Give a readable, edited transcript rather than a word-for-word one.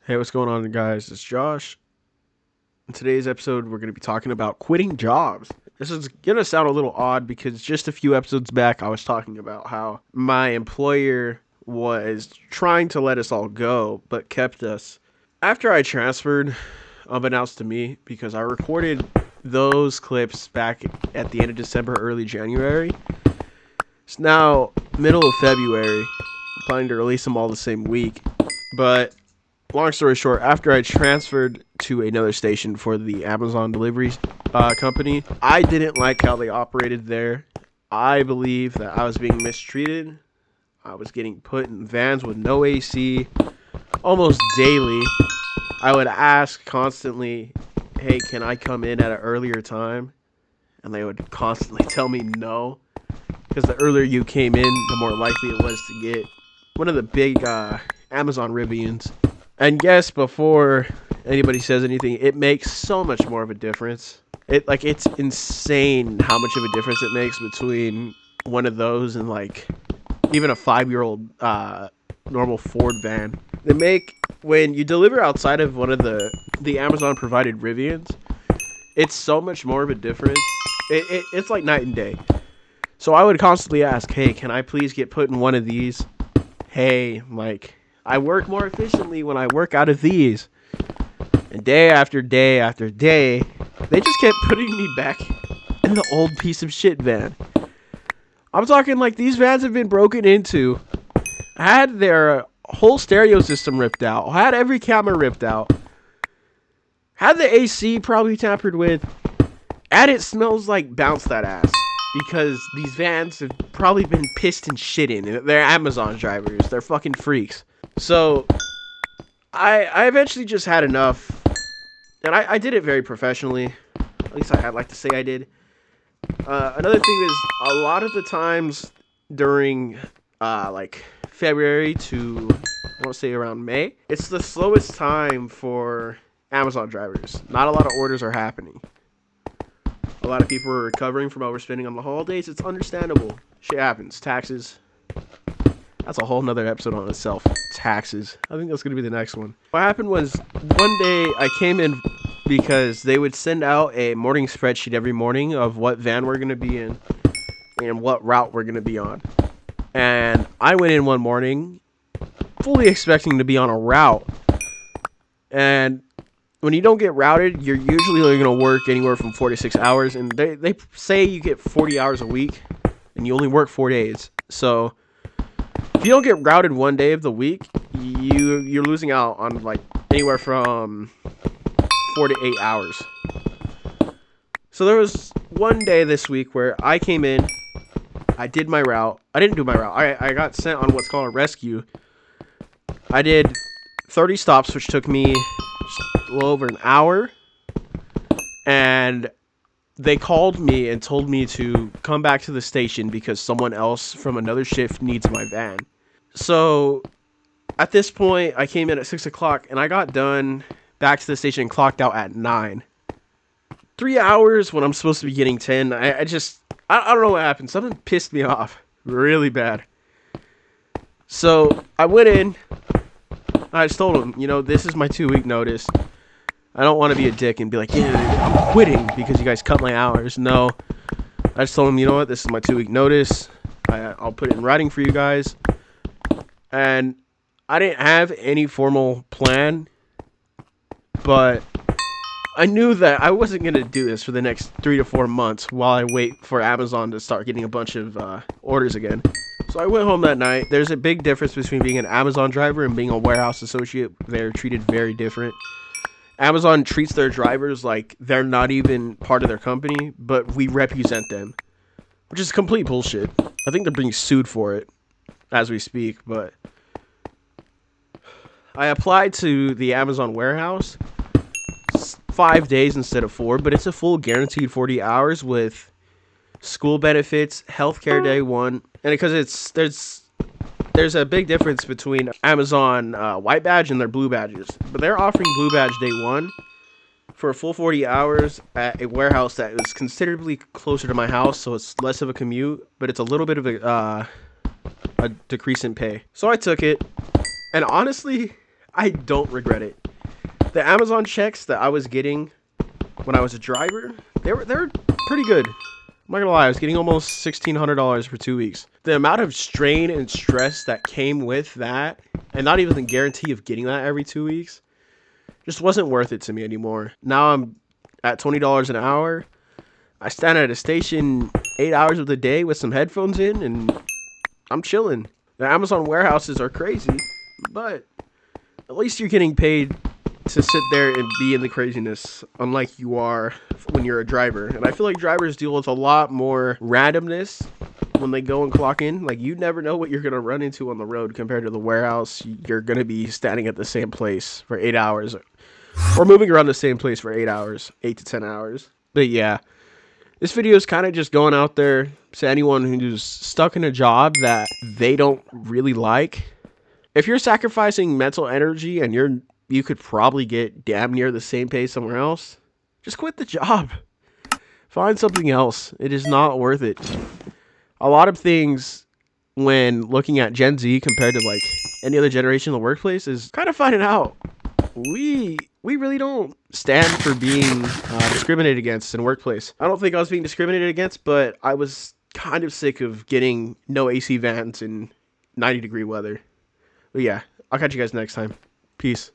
Hey, what's going on, guys? It's Josh. In today's episode, we're going to be talking about quitting jobs. This is going to sound a little odd because just a few episodes back, I was talking about how my employer was trying to let us all go, but kept us. After I transferred, unbeknownst to me, because I recorded those clips back at the end of December, early January. It's now middle of February. I'm planning to release them all the same week, but long story short, after I transferred to another station for the Amazon delivery company, I didn't like how they operated there. I believe that I was being mistreated. I was getting put in vans with no AC almost daily. I would ask constantly, hey, can I come in at an earlier time? And they would constantly tell me no. Because the earlier you came in, the more likely it was to get one of the big Amazon Rivians. And yes, before anybody says anything, it makes so much more of a difference. It's insane how much of a difference it makes between one of those and even a 5-year-old normal Ford van. They make when you deliver outside of one of the Amazon provided Rivians, it's so much more of a difference. It's like night and day. So I would constantly ask, hey, can I please get put in one of these? Hey, I work more efficiently when I work out of these. And day after day after day, they just kept putting me back in the old piece of shit van. I'm talking these vans have been broken into. I had their whole stereo system ripped out. I had every camera ripped out. Had the AC probably tampered with. And it smells like bounce that ass. Because these vans have probably been pissed and shit in. They're Amazon drivers. They're fucking freaks. So, I eventually just had enough. And I did it very professionally. At least I'd like to say I did. Another thing is, a lot of the times during, February to, I want to say around May, it's the slowest time for Amazon drivers. Not a lot of orders are happening. A lot of people are recovering from overspending on the holidays. It's understandable. Shit happens. Taxes. That's a whole nother episode on itself. Taxes. I think that's going to be the next one. What happened was, one day I came in because they would send out a morning spreadsheet every morning of what van we're going to be in and what route we're going to be on. And I went in one morning fully expecting to be on a route. And when you don't get routed, you're usually only going to work anywhere from 4 to 6 hours. And they say you get 40 hours a week and you only work 4 days. So if you don't get routed one day of the week, you're losing out on anywhere from 4 to 8 hours. So there was one day this week where I came in, I did my route. I didn't do my route. I got sent on what's called a rescue. I did 30 stops, which took me a little over an hour. And they called me and told me to come back to the station because someone else from another shift needs my van. So at this point, I came in at 6 o'clock and I got done back to the station and clocked out at 9. 3 hours when I'm supposed to be getting 10. I don't know what happened. Something pissed me off really bad. So I went in. I just told them, this is my 2-week notice. I don't want to be a dick and be like, yeah, I'm quitting because you guys cut my hours. No. I just told them, you know what, this is my 2-week notice. I'll put it in writing for you guys. And I didn't have any formal plan, but I knew that I wasn't going to do this for the next 3 to 4 months while I wait for Amazon to start getting a bunch of orders again. So I went home that night. There's a big difference between being an Amazon driver and being a warehouse associate. They're treated very different. Amazon treats their drivers like they're not even part of their company, but we represent them, which is complete bullshit. I think they're being sued for it as we speak, but I applied to the Amazon warehouse. It's 5 days instead of 4, but it's a full guaranteed 40 hours with school benefits, healthcare day one, and because there's a big difference between Amazon white badge and their blue badges. But they're offering blue badge day one for a full 40 hours at a warehouse that is considerably closer to my house, so it's less of a commute, but it's a little bit of a decrease in pay. So I took it, and honestly, I don't regret it. The Amazon checks that I was getting when I was a driver, they were pretty good. I'm not gonna lie, I was getting almost $1,600 for 2 weeks. The amount of strain and stress that came with that, and not even the guarantee of getting that every 2 weeks, just wasn't worth it to me anymore. Now I'm at $20 an hour. I stand at a station 8 hours of the day with some headphones in, and I'm chilling. The Amazon warehouses are crazy, but at least you're getting paid to sit there and be in the craziness, unlike you are when you're a driver. And I feel like drivers deal with a lot more randomness when they go and clock in. Like, you never know what you're going to run into on the road compared to the warehouse. You're going to be standing at the same place for 8 hours or moving around the same place for 8 hours, 8 to 10 hours. But yeah, this video is kind of just going out there to anyone who's stuck in a job that they don't really like. If you're sacrificing mental energy and you could probably get damn near the same pay somewhere else, just quit the job. Find something else. It is not worth it. A lot of things when looking at Gen Z compared to like any other generation in the workplace is kind of finding out we really don't stand for being discriminated against in workplace. I don't think I was being discriminated against, but I was kind of sick of getting no AC vans in 90-degree weather. But yeah, I'll catch you guys next time. Peace.